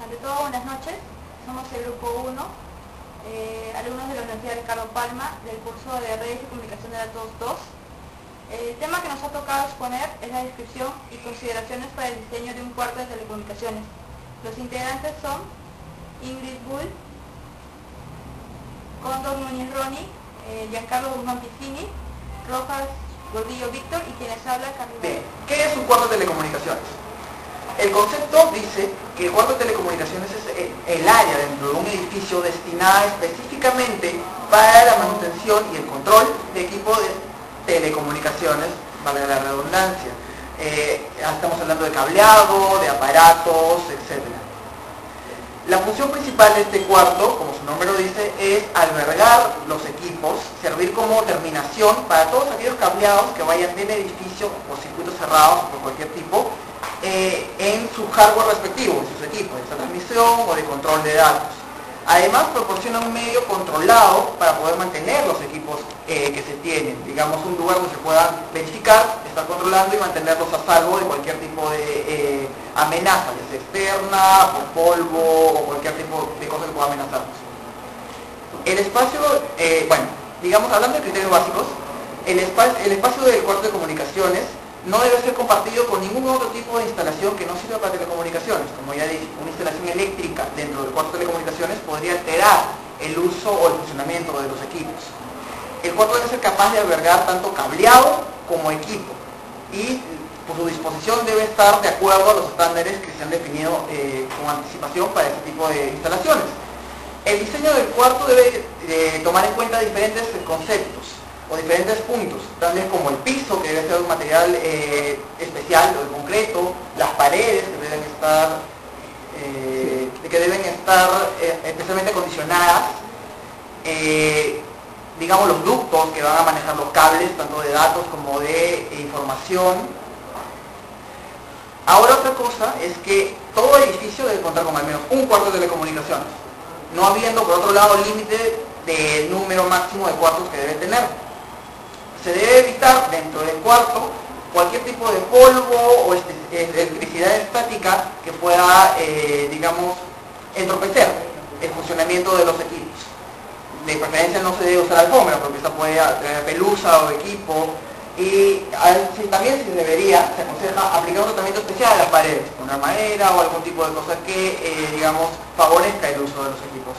Ante todo, buenas noches. Somos el grupo 1, alumnos de la Universidad Ricardo Palma, del curso de Redes y Comunicación de Datos 2. El tema que nos ha tocado exponer es la descripción y consideraciones para el diseño de un cuarto de telecomunicaciones. Los integrantes son Ingrid Bull, Cóndor Núñez Roni, Giancarlo Guzmán Pizzini, Rojas Gordillo Víctor y quienes habla Carlos. Bien, ¿qué es un cuarto de telecomunicaciones? El concepto dice que el cuarto de telecomunicaciones es el área dentro de un edificio destinada específicamente para la manutención y el control de equipos de telecomunicaciones, valga la redundancia. Estamos hablando de cableado, de aparatos, etc. La función principal de este cuarto, como su nombre lo dice, es albergar los equipos, servir como terminación para todos aquellos cableados que vayan del edificio por circuitos cerrados o por cualquier tipo, en su hardware respectivo, en sus equipos de transmisión o de control de datos. Además, proporciona un medio controlado para poder mantener los equipos que se tienen, digamos un lugar donde se puedan verificar, estar controlando y mantenerlos a salvo de cualquier tipo de amenaza, ya sea externa, por polvo o cualquier tipo de cosa que pueda amenazarnos. El espacio, bueno, digamos, hablando de criterios básicos, el espacio del cuarto de comunicaciones no debe ser compartido con ningún otro tipo de instalación que no sirva para telecomunicaciones. Como ya dije, una instalación eléctrica dentro del cuarto de telecomunicaciones podría alterar el uso o el funcionamiento de los equipos. El cuarto debe ser capaz de albergar tanto cableado como equipo y por su disposición debe estar de acuerdo a los estándares que se han definido con anticipación para este tipo de instalaciones. El diseño del cuarto debe tomar en cuenta diferentes conceptos o diferentes puntos, tales como el piso, que debe ser un material especial o de concreto, las paredes que deben estar especialmente acondicionadas, digamos los ductos que van a manejar los cables, tanto de datos como de información. Ahora otra cosa es que todo edificio debe contar con al menos un cuarto de telecomunicaciones, no habiendo por otro lado límite del número máximo de cuartos que debe tener. Se debe evitar dentro del cuarto cualquier tipo de polvo o electricidad estática que pueda, digamos, entorpecer el funcionamiento de los equipos. De preferencia no se debe usar alfombra porque esta puede traer pelusa o equipo. Y también se aconseja aplicar un tratamiento especial a las paredes, poner madera o algún tipo de cosa que, digamos, favorezca el uso de los equipos.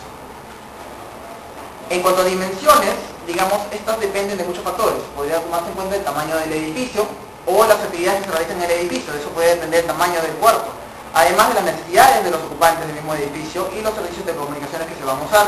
En cuanto a dimensiones, digamos, estas dependen de muchos factores. Podría tomarse en cuenta el tamaño del edificio o las actividades que se realizan en el edificio. Eso puede depender del tamaño del cuarto, además de las necesidades de los ocupantes del mismo edificio y los servicios de comunicaciones que se van a usar.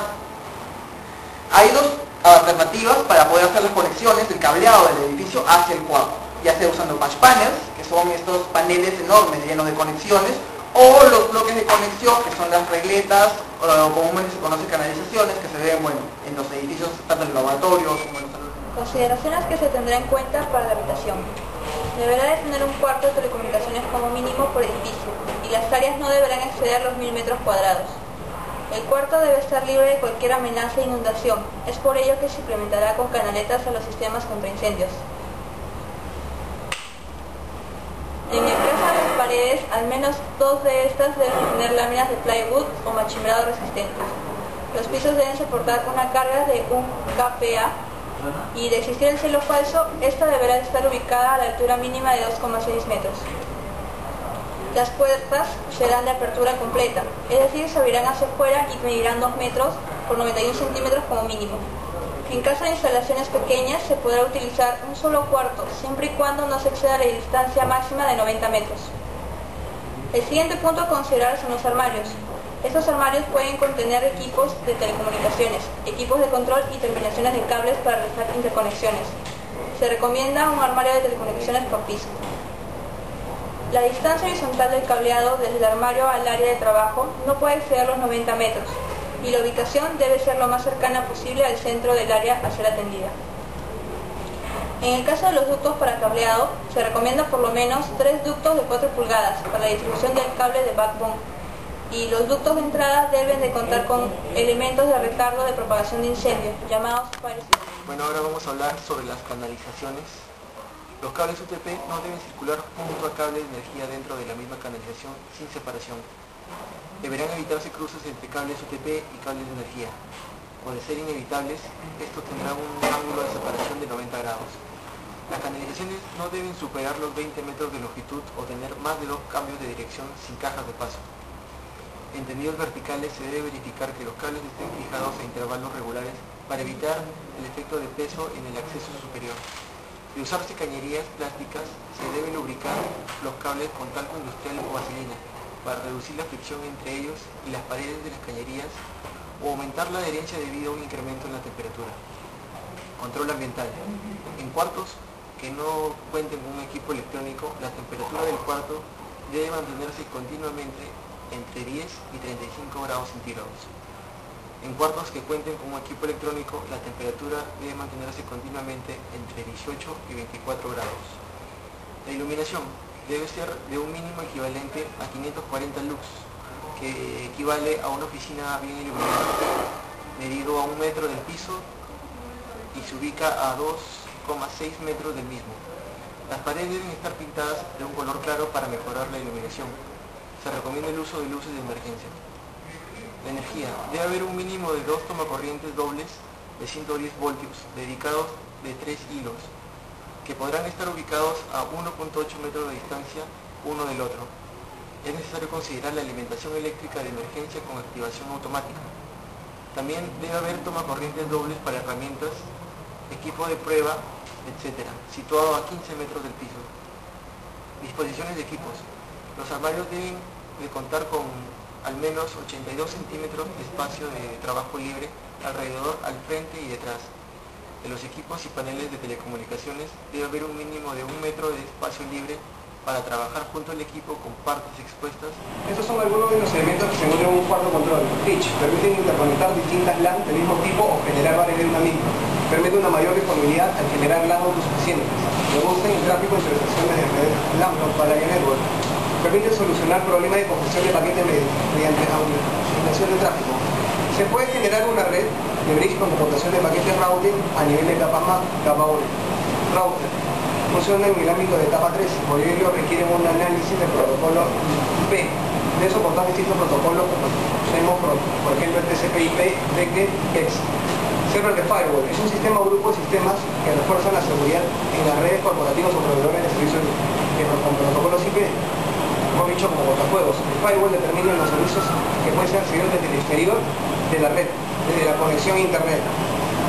Hay dos alternativas para poder hacer las conexiones del cableado del edificio hacia el cuarto, ya sea usando patch panels, que son estos paneles enormes llenos de conexiones, o los bloques de conexión, que son las regletas, o comúnmente se conocen canalizaciones, que se ven, bueno, en los edificios, tanto en los laboratorios como en los salones. Consideraciones que se tendrá en cuenta para la habitación. Deberá de tener un cuarto de telecomunicaciones como mínimo por edificio, y las áreas no deberán exceder los 1000 metros cuadrados. El cuarto debe estar libre de cualquier amenaza de inundación. Es por ello que se implementará con canaletas a los sistemas contra incendios. En el caso de las paredes, al menos 2 de estas deben tener láminas de plywood o machimbrado resistentes. Los pisos deben soportar una carga de 1 kPa y de existir el cielo falso, esta deberá estar ubicada a la altura mínima de 2,6 metros. Las puertas serán de apertura completa, es decir, se abrirán hacia afuera y medirán 2 metros por 91 centímetros como mínimo. En caso de instalaciones pequeñas, se podrá utilizar un solo cuarto, siempre y cuando no se exceda la distancia máxima de 90 metros. El siguiente punto a considerar son los armarios. Estos armarios pueden contener equipos de telecomunicaciones, equipos de control y terminaciones de cables para realizar interconexiones. Se recomienda un armario de telecomunicaciones por piso. La distancia horizontal del cableado desde el armario al área de trabajo no puede exceder los 90 metros. Y la ubicación debe ser lo más cercana posible al centro del área a ser atendida. En el caso de los ductos para cableado, se recomienda por lo menos 3 ductos de 4 pulgadas para la distribución del cable de backbone, y los ductos de entrada deben de contar con elementos de retardo de propagación de incendios, llamados fire system. Bueno, ahora vamos a hablar sobre las canalizaciones. Los cables UTP no deben circular junto a cables de energía dentro de la misma canalización sin separación. Deberán evitarse cruces entre cables UTP y cables de energía. O de ser inevitables, estos tendrán un ángulo de separación de 90 grados. Las canalizaciones no deben superar los 20 metros de longitud o tener más de 2 cambios de dirección sin cajas de paso. En tendidos verticales se debe verificar que los cables estén fijados a intervalos regulares para evitar el efecto de peso en el acceso superior. De usarse cañerías plásticas, se debe lubricar los cables con talco industrial o vaselina para reducir la fricción entre ellos y las paredes de las cañerías o aumentar la adherencia debido a un incremento en la temperatura. Control ambiental. En cuartos que no cuenten con un equipo electrónico, la temperatura del cuarto debe mantenerse continuamente entre 10 y 35 grados centígrados. En cuartos que cuenten con un equipo electrónico, la temperatura debe mantenerse continuamente entre 18 y 24 grados. La iluminación debe ser de un mínimo equivalente a 540 lux, que equivale a una oficina bien iluminada, medido a 1 metro del piso y se ubica a 2,6 metros del mismo. Las paredes deben estar pintadas de un color claro para mejorar la iluminación. Se recomienda el uso de luces de emergencia. La energía. Debe haber un mínimo de 2 tomacorrientes dobles de 110 voltios, dedicados de 3 hilos, que podrán estar ubicados a 1,8 metros de distancia uno del otro. Es necesario considerar la alimentación eléctrica de emergencia con activación automática. También debe haber tomacorrientes dobles para herramientas, equipo de prueba, etc., situado a 15 metros del piso. Disposiciones de equipos. Los armarios deben de contar con al menos 82 centímetros de espacio de trabajo libre alrededor, al frente y detrás. De los equipos y paneles de telecomunicaciones debe haber un mínimo de 1 metro de espacio libre para trabajar junto al equipo con partes expuestas. Estos son algunos de los elementos que se encuentran en un cuarto control. Pitch, permiten interconectar distintas LAN del mismo tipo o generar varias de una misma. Permite una mayor disponibilidad al generar LAN autosuficientes. Reducen el tráfico entre estaciones de red LAN para la network. Permite solucionar problemas de congestión de paquetes mediante aumentación de tráfico. Se puede generar una red de bridge con comportación de paquetes routing a nivel de capa MAC, capa 1. Router. Funciona en el ámbito de capa 3, por ello requieren un análisis de protocolo IP. De soportar distintos protocolos como tenemos, por ejemplo, el TCP/IP, DECT, PEX. Server de firewall. Es un sistema o grupo de sistemas que refuerzan la seguridad en las redes corporativas o proveedores de servicios con protocolos IP. Hemos dicho como cortafuegos. El firewall determina los servicios que pueden ser accedidos desde el exterior de la red, desde la conexión a internet.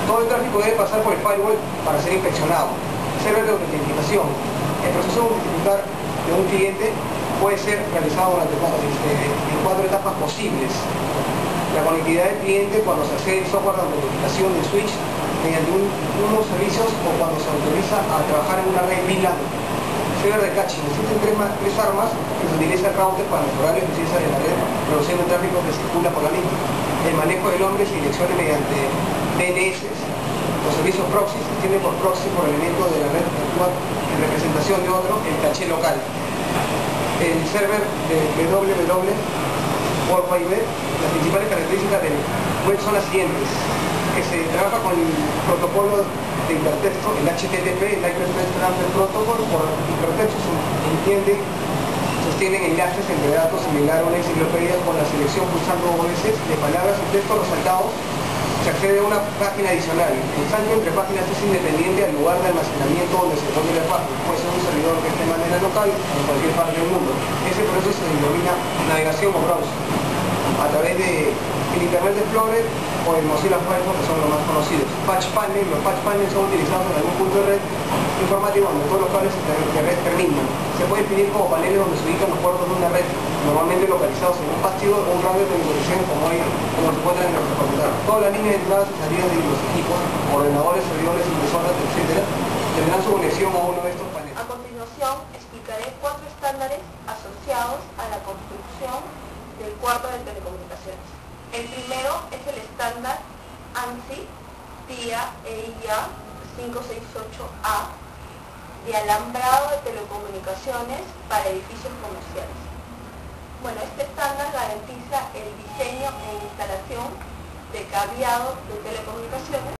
Todo el tráfico debe pasar por el firewall para ser inspeccionado. Server de autentificación. El proceso de autentificar de un cliente puede ser realizado en 4 etapas posibles. La conectividad del cliente cuando se accede al software de autentificación de switch mediante unos servicios o cuando se autoriza a trabajar en una red VLAN. Server de caching. Existen tres armas que se utiliza el router para mejorar la eficiencia de la red, reduciendo el tráfico que circula por la misma. El manejo de nombres y direcciones mediante DNS. Los servicios proxy se tienen por proxy por elemento de la red que actúa en representación de otro, el caché local. El server de www World Wide Web, las principales características del web son las siguientes: que se trabaja con el protocolo de hipertexto, el HTTP, el Hypertext Transfer Protocol. Por hipertexto sostienen enlaces entre datos similar a una enciclopedia con la selección pulsando veces de palabras y textos resaltados. Se accede a una página adicional. El salto entre páginas es independiente al lugar de almacenamiento donde se encuentre la página. Puede ser un servidor que esté de manera local en cualquier parte del mundo. Ese proceso se denomina navegación o browser a través de Internet Explorer o el Mozilla Firefox, que son los más conocidos. Patch panel. Los patch panels son utilizados en algún punto de red informático donde todos los cables de red terminan. Se puede definir como paneles donde se ubican los puertos de una red, normalmente localizados en un bastidor o un radio de comunicación como se encuentra en nuestro computador. Todas las líneas de entradas y salidas de los equipos, ordenadores, servidores, impresoras, etc., tendrán su conexión a uno de estos paneles. A continuación, explicaré 4 estándares asociados a la construcción del cuarto de telecomunicaciones. El primero es el estándar ANSI TIA EIA 568A de alambrado de telecomunicaciones para edificios comerciales. Bueno, este estándar garantiza el diseño e instalación de cableado de telecomunicaciones